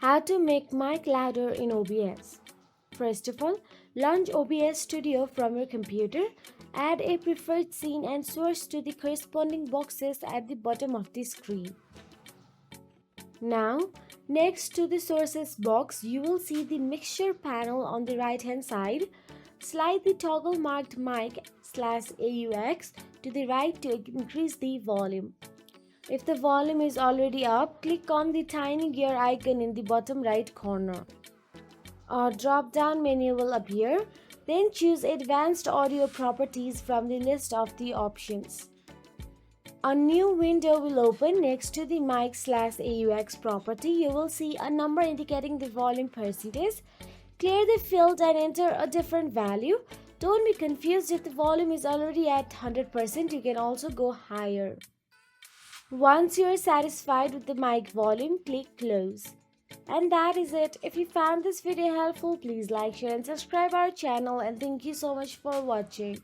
How to make mic louder in OBS. First of all, launch OBS Studio from your computer. Add a preferred scene and source to the corresponding boxes at the bottom of the screen. Now, next to the sources box, you will see the mixture panel on the right hand side. Slide the toggle marked mic/AUX to the right to increase the volume. If the volume is already up, click on the tiny gear icon in the bottom right corner. A drop-down menu will appear. Then choose Advanced Audio Properties from the list of the options. A new window will open. Next to the mic/AUX property, you will see a number indicating the volume percentage. Clear the field and enter a different value. Don't be confused, if the volume is already at 100%, you can also go higher. Once you are satisfied with the mic volume, click close. And that is it. If you found this video helpful, please like, share and subscribe our channel, and thank you so much for watching.